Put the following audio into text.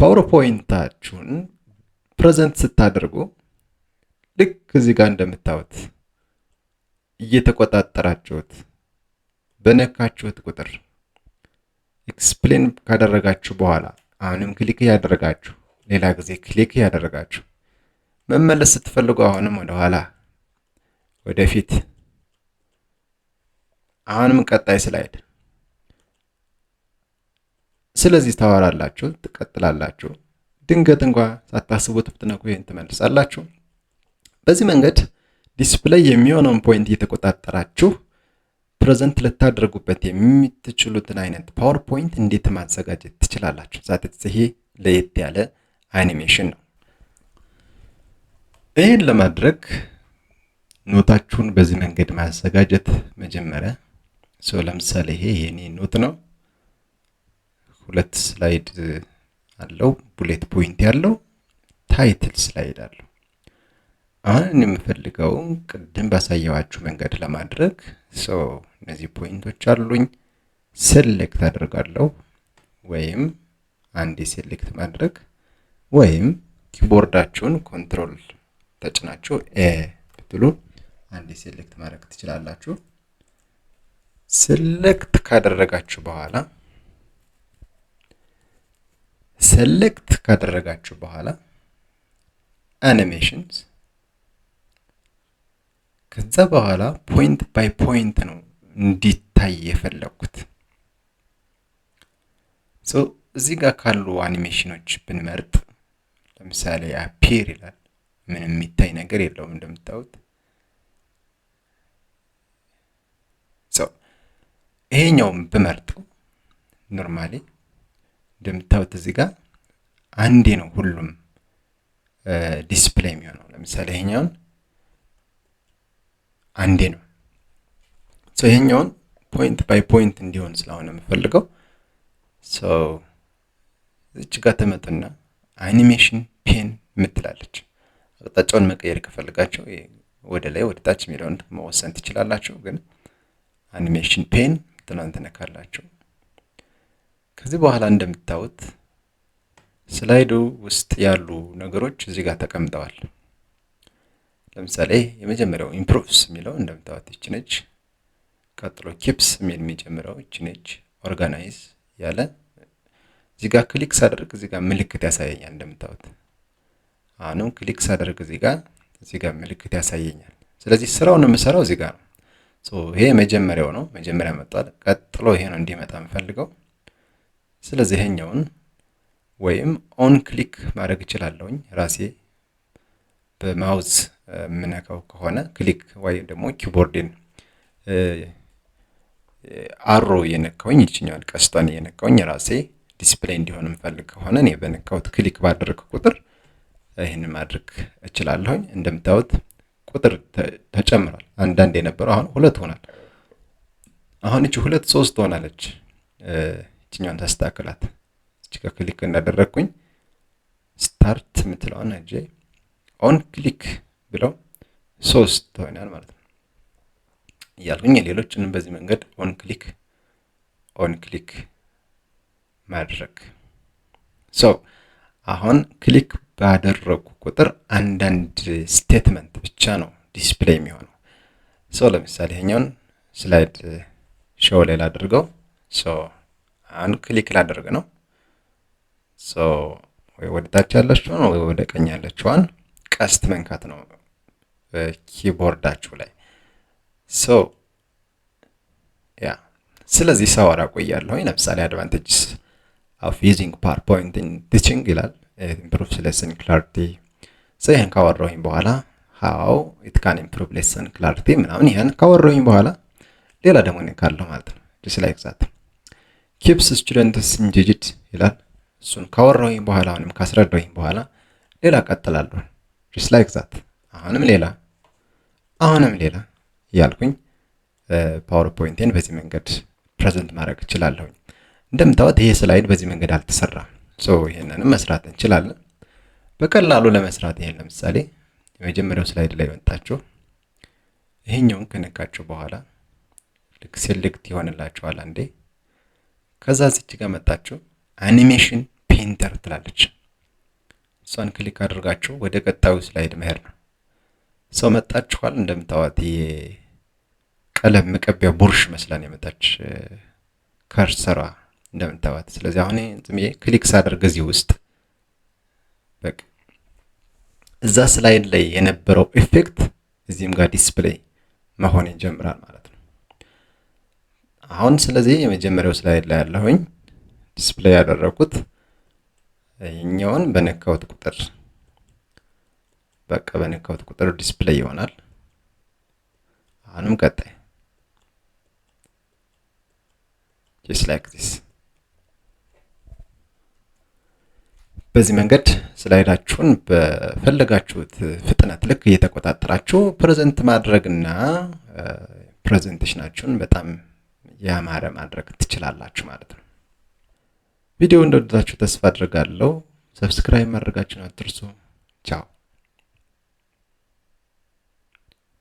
ፓወርፖይንታችሁን ፕሬዘንት ስታደርጉ ልክ እዚህ ጋር እንደምታዩት እየተቆጣጠራችሁት በነካችሁት ቁጥር ኤክስፕሌን ካደረጋችሁ በኋላ አሁንም ክሊክ ያደረጋችሁ ሌላ ጊዜ ክሊክ ያደረጋችሁ መመለስ ስትፈልጉ አሁንም ወደ ኋላ ወደፊት አሁንም ቀጣይ ስላይድ ስለዚህ ታወራላችሁ ትቀጥላላችሁ ድንገት እንኳን ሳታስቡት ብትነኩ ይሄን ትመልሳላችሁ በዚህ መንገድ ዲስፕሌይ የሚሆነውን ፖይንት እየተቆጣጠራችሁ ፕሬዘንት ልታደርጉበት የምትችሉትን አይነት ፓወርፖይንት እንዴት ማዘጋጀት ትችላላችሁ ዛት ይሄ ለየት ያለ አኒሜሽን ነው ይሄን ለማድረግ ኖታችሁን በዚህ መንገድ ማዘጋጀት መጀመሪያ ለምሳሌ ይሄ የኔ ኖት ነው ሁለት ስላይድ አለው ቡሌት ፖይንት ያለው ታይትል ስላይድ አለው አሁን የምፈልገው ቅድም ባሳየዋችሁ መንገድ ለማድረግ እነዚህ ፖይንቶች አሉኝ ሴሌክት አደርጋለሁ ወይም አንዴ ሴሌክት ማድረግ ወይም ኪቦርዳችሁን ኮንትሮል ተጭናችሁ ብትሉ አንዴ ሴሌክት ማድረግ ትችላላችሁ ሴሌክት ካደረጋችሁ በኋላ አኒሜሽንስ ከዛ በኋላ ፖይንት ባይ ፖይንት ነው እንዲታይ የፈለኩት እዚህ ጋር ካሉ አኒሜሽኖች ብንመርጥ ለምሳሌ አፒር ይላል ምንም የሚታይ ነገር የለውም እንደምታዩት ይሄኛውም ብመርጡ ኖርማሊ እንደምታዩት እዚህ ጋር አንዴ ነው ሁሉም ዲስፕሌይ የሚሆነው ለምሳሌ ይሄኛውን አንዴ ነው ይሄኛውን ፖይንት ባይ ፖይንት እንዲሆን ስለሆነ የምፈልገው እዚህ ጋር ተመጡና አኒሜሽን ፔን ምትላለች አቅጣጫውን መቀየር ከፈልጋችሁ ወደ ላይ ወደ ታች የሚለውን መወሰን ትችላላችሁ ግን አኒሜሽን ፔን ትናንት ነካላችሁ ከዚህ በኋላ እንደምታዩት ስላይዱ ውስጥ ያሉ ነገሮች እዚህ ጋር ተቀምጠዋል ለምሳሌ የመጀመሪያው ኢምፕሩቭስ የሚለው እንደምታዩት እቺ ነች ቀጥሎ ኪፕስ የሚጀምረው እቺ ነች ኦርጋናይዝ ያለ እዚህ ጋር ክሊክ ሳደርግ እዚህ ጋር ምልክት ያሳየኛል እንደምታዩት አሁንም ክሊክ ሳደርግ እዚህ ጋር ምልክት ያሳየኛል ስለዚህ ስራውን የምሰራው እዚህ ጋር ነው ይሄ መጀመሪያው ነው መጀመሪያ መጣል ቀጥሎ ይሄ ነው እንዲመጣ የምፈልገው ስለዚህ ይሄኛውን ወይም ኦን ክሊክ ማድረግ እችላለሁኝ ራሴ በማውዝ ምነካው ከሆነ ክሊክ ወይ ደግሞ ኪቦርድን አሮ የነካውኝ ይችኛል ቀስቷን የነካውኝ ራሴ ዲስፕሌይ እንዲሆን የምፈልግ ከሆነ እኔ በነካውት ክሊክ ባደረግ ቁጥር ይሄን ማድረግ እችላለሁኝ እንደምታዩት ቁጥር ተጨምሯል አንዳንድ የነበረው አሁን ሁለት ሆናል አሁን እቺ 2 3 ሆናለች እቺኛውን ታስተካክላት እቺ ጋር ክሊክ እንዳደረግኩኝ ስታርት ምትለውን አጄ ኦን ክሊክ ብለው 3 ሆናል ማለት ነው ያልኩኝ ሌሎችንም በዚህ መንገድ ኦን ክሊክ ማድረግ አሁን ክሊክ ባደረኩ ቁጥር አንዳንድ ስቴትመንት ብቻ ነው ዲስፕሌይ የሚሆነው ለምሳሌ ይሄኛውን ስላይድ ሾው ላይ ላድርገው አሁን ክሊክ ላደርግ ነው ወይ ወደ ታች ያለችውን ወይ ወደ ቀኝ ያለችውን ቀስት መንካት ነው ኪቦርዳችሁ ላይ ስለዚህ ሳወራ ቆያለሁ ለምሳሌ አድቫንቴጅስ of using PowerPoint in teaching ይላል improve lesson clarity ይሄን ካወራሁኝ በኋላ how it can improve lesson clarity ምናምን ይሄን ካወራሁኝ በኋላ ሌላ ደግሞ ነካለሁ ማለት ነው just like that keeps students engaged ይላል እሱን ካወራሁኝ በኋላ አሁንም ካስረዳሁኝ በኋላ ሌላ ቀጥላለሁ just like that አሁንም ሌላ ያልኩኝ ፓወርፖይንቴን በዚህ መንገድ ፕሬዘንት ማድረግ እችላለሁ እንደምታዩት ይሄ ስላይድ በዚህ መንገድ አልተሰራም ይሄንንም መስራት እንችላለን በቀላሉ ለመስራት ይሄን ለምሳሌ የመጀመሪያው ስላይድ ላይ ወጣችሁ ይሄኛውን ከነካችሁ በኋላ ልክ ሴሌክት ይሆንላችኋል አንዴ ከዛ እዚህ ጋር መጣችሁ አኒሜሽን ፔንተር ትላለች። እሷን ክሊክ አድርጋችሁ ወደ ቀጣዩ ስላይድ መሄድ ነው። ሰው መጣችኋል። እንደምታዋት የቀለም መቀቢያ ቡርሽ መስላን የመጣች ከርሰሯ እንደምታዋት። ስለዚህ አሁን ዝም ብዬ ክሊክ ሳደርግ እዚህ ውስጥ በቃ እዛ ስላይድ ላይ የነበረው ኢፌክት እዚህም ጋር ዲስፕሌይ መሆን ይጀምራል ማለት ነው። አሁን ስለዚህ የመጀመሪያው ስላይድ ላይ ያለሁኝ ዲስፕሌይ ያደረኩት ይኛውን በነካውት ቁጥር በቃ በነካውት ቁጥር ዲስፕሌይ ይሆናል። አሁንም ቀጣይ just like this። በዚህ መንገድ ስላይዳችሁን በፈለጋችሁት ፍጥነት ልክ እየተቆጣጠራችሁ ፕሬዘንት ማድረግና ፕሬዘንቴሽናችሁን በጣም ያማረ ማድረግ ትችላላችሁ ማለት ነው። ቪዲዮ እንደወደዳችሁ ተስፋ አድርጋለሁ። ሰብስክራይብ ማድረጋችሁን አትርሱ። ቻው